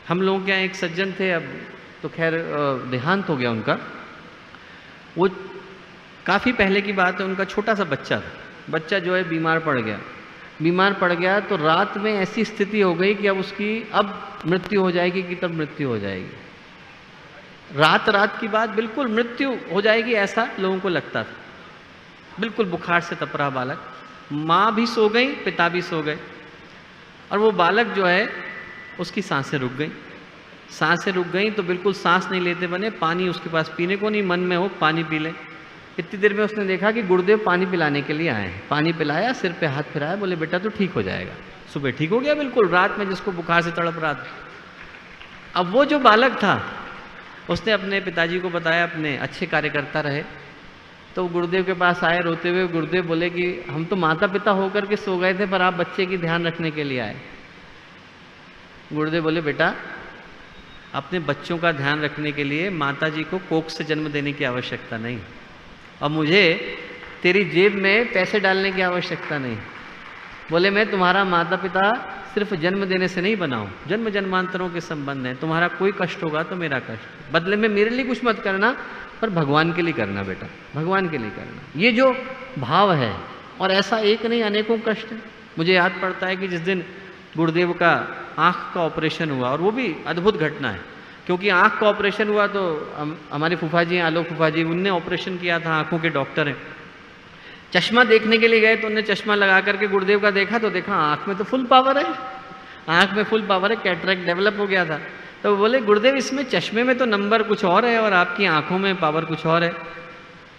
हम लोगों के यहाँ एक सज्जन थे, अब तो खैर देहांत हो गया उनका। वो काफ़ी पहले की बात है, उनका छोटा सा बच्चा था। बच्चा जो है बीमार पड़ गया तो रात में ऐसी स्थिति हो गई कि अब उसकी अब मृत्यु हो जाएगी कि तब मृत्यु हो जाएगी। रात की बात, बिल्कुल मृत्यु हो जाएगी ऐसा लोगों को लगता था। बिल्कुल बुखार से तप रहा बालक, माँ भी सो गई, पिता भी सो गए, और वो बालक जो है उसकी सांसें रुक गई तो बिल्कुल सांस नहीं लेते बने। पानी उसके पास पीने को नहीं, मन में हो पानी पी ले। इतनी देर में उसने देखा कि गुरुदेव पानी पिलाने के लिए आए हैं। पानी पिलाया, सिर पे हाथ फिराया, बोले बेटा तो ठीक हो जाएगा। सुबह ठीक हो गया बिल्कुल, रात में जिसको बुखार से तड़प रहा था। अब वो जो बालक था उसने अपने पिताजी को बताया, अपने अच्छे कार्यकर्ता रहे, तो गुरुदेव के पास आए रोते हुए। गुरुदेव बोले कि हम तो माता पिता होकर के सो गए थे, पर आप बच्चे की ध्यान रखने के लिए आए। गुरुदेव बोले बेटा, अपने बच्चों का ध्यान रखने के लिए माता जी को कोख से जन्म देने की आवश्यकता नहीं, और मुझे तेरी जेब में पैसे डालने की आवश्यकता नहीं। बोले मैं तुम्हारा माता पिता सिर्फ जन्म देने से नहीं बना हूं, जन्म जन्मांतरों के संबंध है। तुम्हारा कोई कष्ट होगा तो मेरा कष्ट, बदले में मेरे लिए कुछ मत करना, पर भगवान के लिए करना बेटा, भगवान के लिए करना। ये जो भाव है, और ऐसा एक नहीं अनेकों कष्ट है। मुझे याद पड़ता है कि जिस दिन गुरुदेव का आँख का ऑपरेशन हुआ, और वो भी अद्भुत घटना है, क्योंकि आँख का ऑपरेशन हुआ तो हमारे फूफा जी, आलोक फूफा जी, उनने ऑपरेशन किया था, आँखों के डॉक्टर हैं। चश्मा देखने के लिए गए तो उनने चश्मा लगा करके गुरुदेव का देखा तो देखा आँख में तो फुल पावर है, आँख में फुल पावर है, कैटरेक्ट डेवलप हो गया था। तो बोले गुरुदेव इसमें चश्मे में तो नंबर कुछ और है और आपकी आँखों में पावर कुछ और है।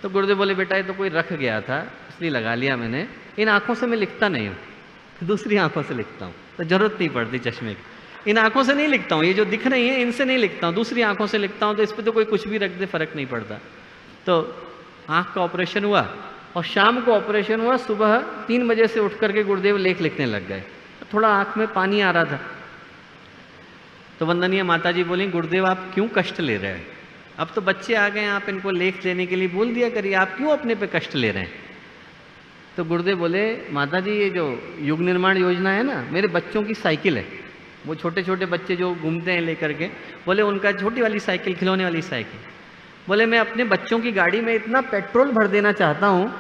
तो गुरुदेव बोले बेटा ये तो कोई रख गया था इसलिए लगा लिया मैंने, इन आँखों से मैं लिखता नहीं हूँ, दूसरी आँखों से लिखता हूँ, तो जरूरत नहीं पड़ती चश्मे की। इन आँखों से नहीं लिखता हूँ, ये जो दिख रही है इनसे नहीं लिखता हूँ, दूसरी आँखों से लिखता हूँ, तो इस पर तो कोई कुछ भी रख दे फर्क नहीं पड़ता। तो आँख का ऑपरेशन हुआ और शाम को ऑपरेशन हुआ, सुबह 3 बजे से उठ करके गुरुदेव लेख लिखने लग गए। थोड़ा आँख में पानी आ रहा था, तो वंदनीय माता जी बोली गुरुदेव आप क्यों कष्ट ले रहे हैं, अब तो बच्चे आ गए, आप इनको लेख लेने के लिए बोल दिया करिए, आप क्यों अपने पे कष्ट ले रहे हैं। तो गुरुदेव बोले माता जी ये जो युग निर्माण योजना है ना, मेरे बच्चों की साइकिल है, वो छोटे छोटे बच्चे जो घूमते हैं लेकर के, बोले उनका छोटी वाली साइकिल, खिलौने वाली साइकिल, बोले मैं अपने बच्चों की गाड़ी में इतना पेट्रोल भर देना चाहता हूँ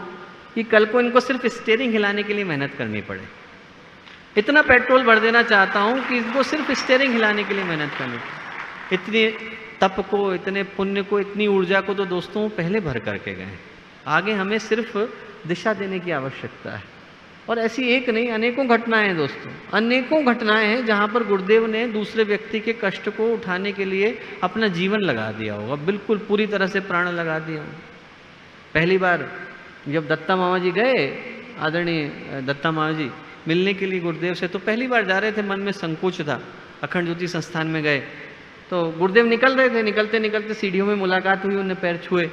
कि कल को इनको सिर्फ स्टीयरिंग हिलाने के लिए मेहनत करनी पड़े। इतना पेट्रोल भर देना चाहता हूँ कि इनको सिर्फ स्टीयरिंग हिलाने के लिए मेहनत करनी पड़े। इतने तप को, इतने पुण्य को, इतनी ऊर्जा को तो दोस्तों पहले भर करके गए, आगे हमें सिर्फ दिशा देने की आवश्यकता है। और ऐसी एक नहीं अनेकों घटनाएं हैं दोस्तों, अनेकों घटनाएं हैं जहाँ पर गुरुदेव ने दूसरे व्यक्ति के कष्ट को उठाने के लिए अपना जीवन लगा दिया होगा, बिल्कुल पूरी तरह से प्राण लगा दिया होगा। पहली बार जब दत्ता मामा जी गए, आदरणीय दत्ता मामा जी मिलने के लिए गुरुदेव से, तो पहली बार जा रहे थे, मन में संकोच था। अखंड ज्योति संस्थान में गए तो गुरुदेव निकल रहे थे, निकलते निकलते सीढ़ियों में मुलाकात हुई, उन्हें पैर छुए।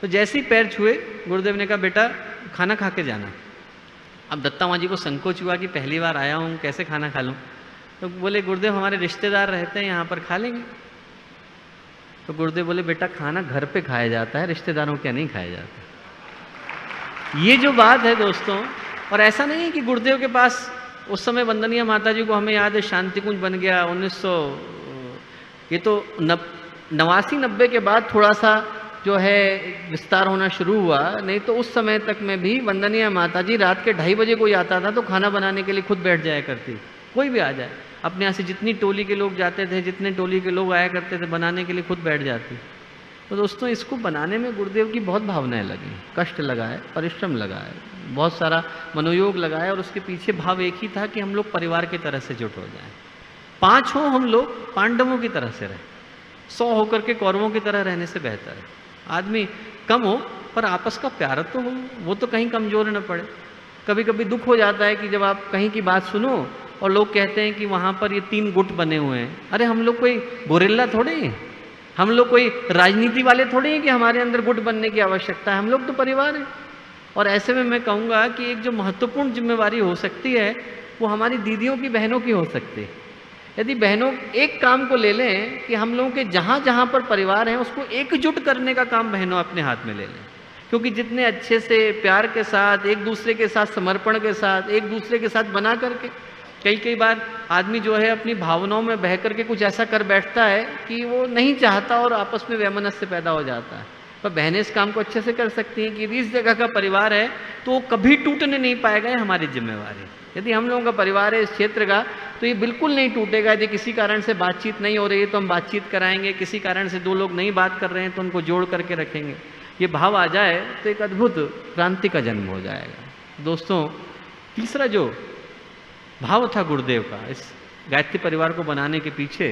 तो जैसे ही पैर छुए गुरुदेव ने कहा बेटा खाना खा के जाना। अब दत्ता माँ जी को संकोच हुआ कि पहली बार आया हूँ, कैसे खाना खा लूँ। तो बोले गुरुदेव हमारे रिश्तेदार रहते हैं यहाँ पर, खा लेंगे। तो गुरुदेव बोले बेटा खाना घर पे खाया जाता है, रिश्तेदारों के नहीं खाया जाता। ये जो बात है दोस्तों, और ऐसा नहीं है कि गुरुदेव के पास उस समय वंदनीय माता जी को हमें याद है शांति कुंज बन गया 89 के बाद थोड़ा सा जो है विस्तार होना शुरू हुआ, नहीं तो उस समय तक में भी वंदनीय माता जी रात के 2:30 बजे कोई आता था तो खाना बनाने के लिए खुद बैठ जाया करती। कोई भी आ जाए, अपने यहाँ से जितनी टोली के लोग जाते थे, जितने टोली के लोग आया करते थे, बनाने के लिए खुद बैठ जाती। तो दोस्तों इसको बनाने में गुरुदेव की बहुत भावनाएं लगी, कष्ट लगा है, परिश्रम लगा है, बहुत सारा मनोयोग लगा है, और उसके पीछे भाव एक ही था कि हम लोग परिवार की तरह से जुट हो जाएं। 5 हो हम लोग पांडवों की तरह से रहें, 100 होकर के कौरवों की तरह रहने से बेहतर है। आदमी कम हो पर आपस का प्यार तो हो, वो तो कहीं कमजोर न पड़े। कभी कभी दुख हो जाता है कि जब आप कहीं की बात सुनो और लोग कहते हैं कि वहाँ पर ये 3 गुट बने हुए हैं। अरे हम लोग कोई गोरिल्ला थोड़े हैं, हम लोग कोई राजनीति वाले थोड़े हैं कि हमारे अंदर गुट बनने की आवश्यकता है, हम लोग तो परिवार हैं। और ऐसे में मैं कहूँगा कि एक जो महत्वपूर्ण जिम्मेवारी हो सकती है वो हमारी दीदियों की, बहनों की हो सकती है। यदि बहनों एक काम को ले लें कि हम लोगों के जहाँ जहाँ पर परिवार हैं उसको एकजुट करने का काम बहनों अपने हाथ में ले लें, क्योंकि जितने अच्छे से प्यार के साथ, एक दूसरे के साथ समर्पण के साथ, एक दूसरे के साथ बना करके कई कई बार आदमी जो है अपनी भावनाओं में बह करके कुछ ऐसा कर बैठता है कि वो नहीं चाहता और आपस में वैमनस्य पैदा हो जाता है। पर बहनें इस काम को अच्छे से कर सकती हैं कि यदि इस जगह का परिवार है तो वो कभी टूटने नहीं पाएगा, ये हमारी जिम्मेवारी है। यदि हम लोगों का परिवार है इस क्षेत्र का तो ये बिल्कुल नहीं टूटेगा। यदि किसी कारण से बातचीत नहीं हो रही है तो हम बातचीत कराएंगे, किसी कारण से दो लोग नहीं बात कर रहे हैं तो उनको जोड़ करके रखेंगे। ये भाव आ जाए तो एक अद्भुत क्रांति का जन्म हो जाएगा। दोस्तों, तीसरा जो भाव था गुरुदेव का इस गायत्री परिवार को बनाने के पीछे,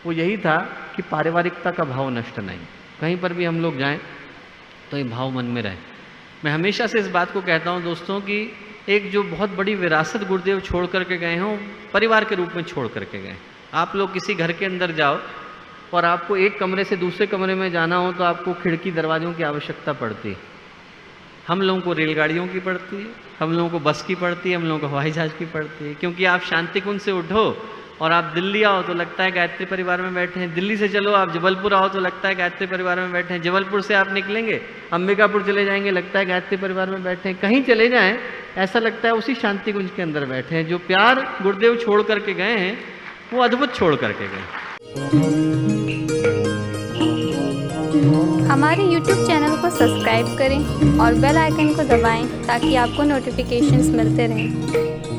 वो यही था कि पारिवारिकता का भाव नष्ट नहीं। कहीं पर भी हम लोग जाएं तो ये भाव मन में रहे। मैं हमेशा से इस बात को कहता हूँ दोस्तों कि एक जो बहुत बड़ी विरासत गुरुदेव छोड़ करके गए हों, परिवार के रूप में छोड़ करके गए। आप लोग किसी घर के अंदर जाओ और आपको एक कमरे से दूसरे कमरे में जाना हो तो आपको खिड़की दरवाज़ों की आवश्यकता पड़ती है। हम लोगों को रेलगाड़ियों की पड़ती है, हम लोगों को बस की पड़ती है, हम लोगों को हवाई जहाज़ की पड़ती है। क्योंकि आप शांतिकुंज से उठो और आप दिल्ली आओ तो लगता है गायत्री परिवार में बैठे हैं। दिल्ली से चलो आप जबलपुर आओ तो लगता है गायत्री परिवार में बैठे हैं। जबलपुर से आप निकलेंगे अंबिकापुर चले जाएंगे, लगता है गायत्री परिवार में बैठे हैं। कहीं चले जाएं ऐसा लगता है उसी शांतिकुंज के अंदर बैठे हैं। जो प्यार गुरुदेव छोड़ करके गए हैं वो अद्भुत छोड़ करके गए। हमारे YouTube चैनल को सब्सक्राइब करें और बेल आइकन को दबाएं ताकि आपको नोटिफिकेशंस मिलते रहें।